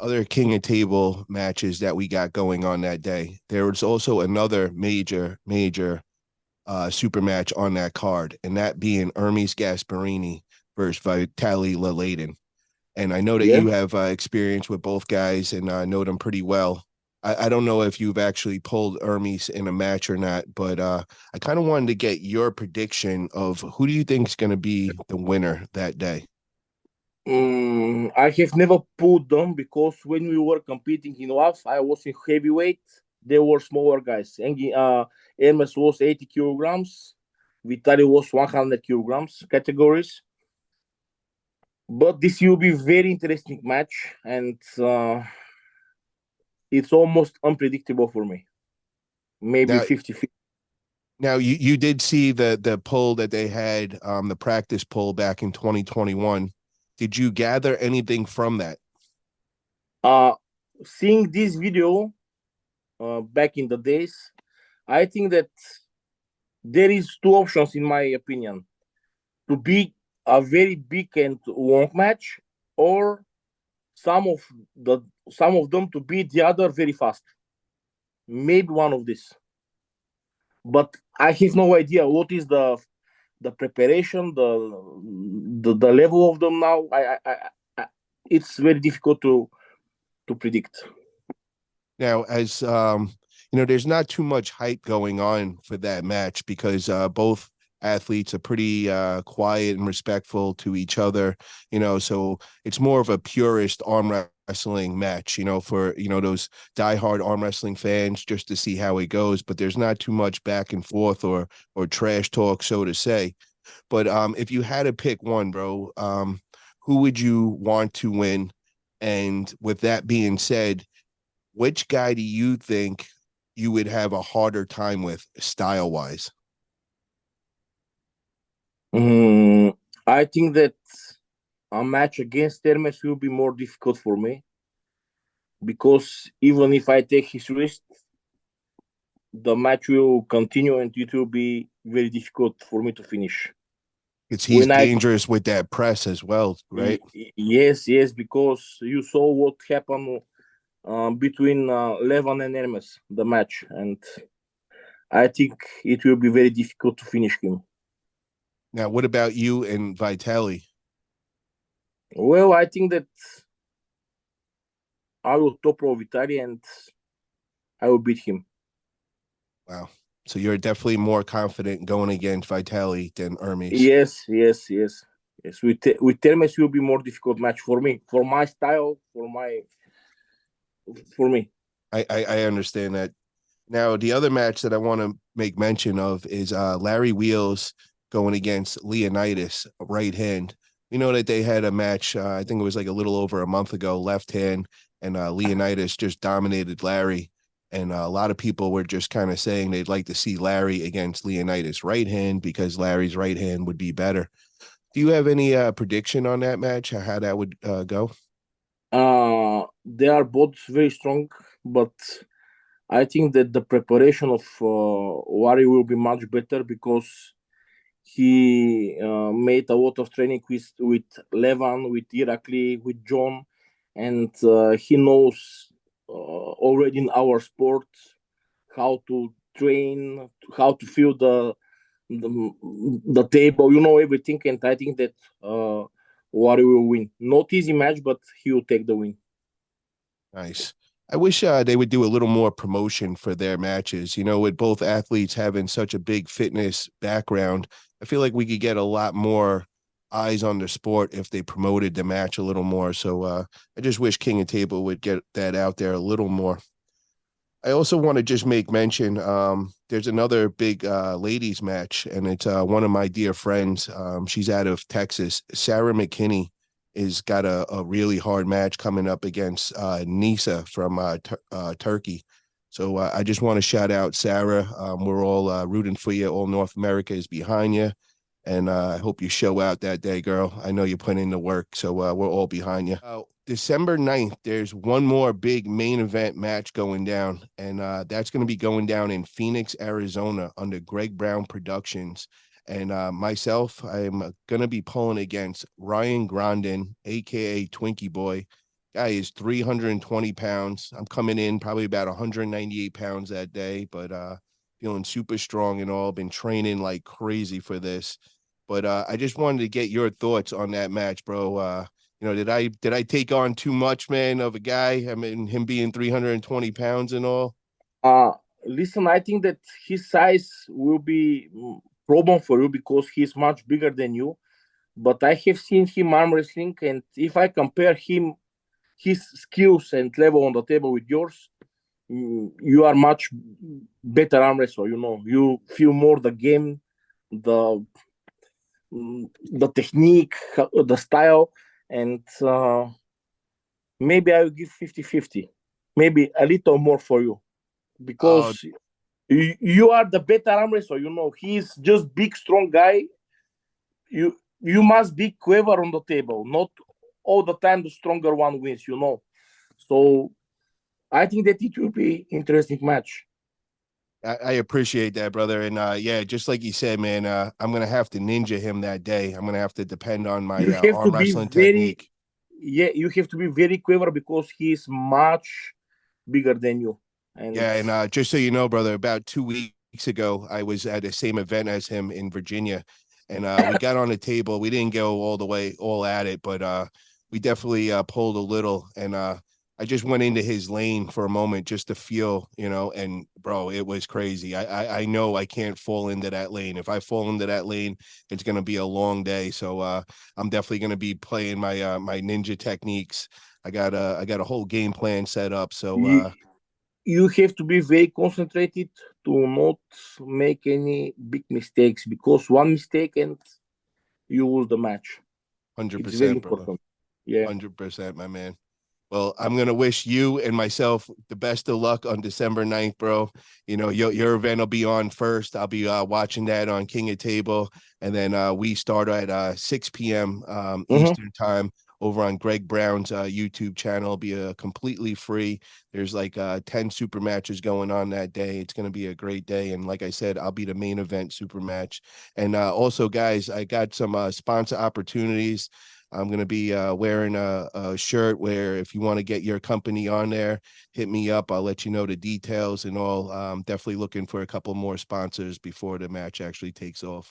other King of Table matches that we got going on that day, there was also another major super match on that card, and that being Hermes Gasparini versus Vitaly Leladin. And I know that Yeah. you have experience with both guys and know them pretty well. I don't know if you've actually pulled Hermes in a match or not, but I kind of wanted to get your prediction of who do you think is going to be the winner that day. I have never pulled them because when we were competing in WAF, I was in heavyweight. They were smaller guys. Hermes was 80 kilograms. Vitali was 100 kilograms categories. But this will be very interesting match, and it's almost unpredictable for me. Maybe Now, 50-50. now you did see the poll that they had, the practice poll back in 2021. Did you gather anything from that? Uh, Seeing this video back in the days, I think that there is two options in my opinion: to be a very big and long match, or some of the some of them to beat the other very fast. Maybe one of this, but I have no idea what is the preparation, the level of them now. I it's very difficult to predict. Now, as there's not too much hype going on for that match because both athletes are pretty quiet and respectful to each other, so it's more of a purist arm wrestling match, for those diehard arm wrestling fans just to see how it goes. But there's not too much back and forth or trash talk, so to say. But if you had to pick one, bro, who would you want to win? And with that being said, which guy do you think you would have a harder time with style wise? Mm, I think that a match against Hermes will be more difficult for me because even if I take his wrist, the match will continue and it will be very difficult for me to finish. Because he's When I dangerous with that press as well, right? yes, because you saw what happened between Levan and Hermes, the match, and I think it will be very difficult to finish him. Now, what about you and Vitali? Well, I think that I will top row Vitali and I will beat him. Wow. So you're definitely more confident going against Vitali than Hermes. Yes. With Hermes will be more difficult match for me, for my style, for me. I understand that. Now, the other match that I want to make mention of is Larry Wheels going against Leonidas, right hand. We know that they had a match, I think it was like a little over a month ago, left hand, and Leonidas just dominated Larry. And a lot of people were just kind of saying they'd like to see Larry against Leonidas right hand because Larry's right hand would be better. Do you have any prediction on that match, how that would go? They are both very strong, but I think that the preparation of Wari will be much better because he made a lot of training with Levan, with Irakli, with John, and he knows already in our sport how to train, how to feel the, the table. You know everything, and I think that Wari will win. Not easy match, but he will take the win. Nice. I wish they would do a little more promotion for their matches. With both athletes having such a big fitness background, I feel like we could get a lot more eyes on the sport if they promoted the match a little more. So I just wish King of Table would get that out there a little more. I also want to just make mention there's another big ladies match, and it's one of my dear friends. She's out of Texas. Sarah McKinney is got a really hard match coming up against Nisa from Turkey. So I just want to shout out Sarah. We're all rooting for you. All North America is behind you. And I hope you show out that day, girl. I know you're putting in the work, so we're all behind you. December 9th, there's one more big main event match going down, and that's going to be going down in Phoenix, Arizona, under Greg Brown Productions. And myself, I'm going to be pulling against Ryan Grandin, aka Twinkie Boy, Guy is 320 pounds. I'm coming in probably about 198 pounds that day, but feeling super strong and all. Been training like crazy for this. But I just wanted to get your thoughts on that match, bro. Did I take on too much, man, of a guy? I mean, him being 320 pounds and all. Uh, Listen, I think that his size will be problem for you because he's much bigger than you. But I have seen him arm wrestling, and if I compare his skills and level on the table with yours, you are much better arm wrestler. You know, you feel more the game, the the technique, the style, and maybe I will give 50-50, maybe a little more for you Oh, because you are the better arm wrestler. You know, he's just big, strong guy. You must be clever on the table, not all the time the stronger one wins. You know, so I think that it will be interesting match. I appreciate that, brother. And yeah, just like you said, man, I'm gonna have to ninja him that day. I'm gonna have to depend on my You have to arm be wrestling very, technique. yeah, you have to be very clever because he is much bigger than you. And Yeah, and just so you know, brother, about 2 weeks ago, I was at the same event as him in Virginia, and we got on a table. We didn't go all the way, all at it, but we definitely pulled a little. And I just went into his lane for a moment just to feel, and bro, it was crazy. I know I can't fall into that lane. If I fall into that lane, it's gonna be a long day. So I'm definitely gonna be playing my ninja techniques. I got a whole game plan set up. So you, you have to be very concentrated to not make any big mistakes because one mistake and you lose the match. It's very 100%, brother. important. Yeah. 100%, my man. Well, I'm gonna wish you and myself the best of luck on December 9th, bro. Your event will be on first. I'll be watching that on King of Table, and then we start at 6 p.m. Mm-hmm. Eastern time over on Greg Brown's YouTube channel. It'll be completely free. There's like 10 super matches going on that day. It's gonna be a great day, and like I said, I'll be the main event super match. And also, guys, I got some sponsor opportunities. I'm going to be wearing a shirt where if you want to get your company on there, hit me up. I'll let you know the details and all. Definitely looking for a couple more sponsors before the match actually takes off.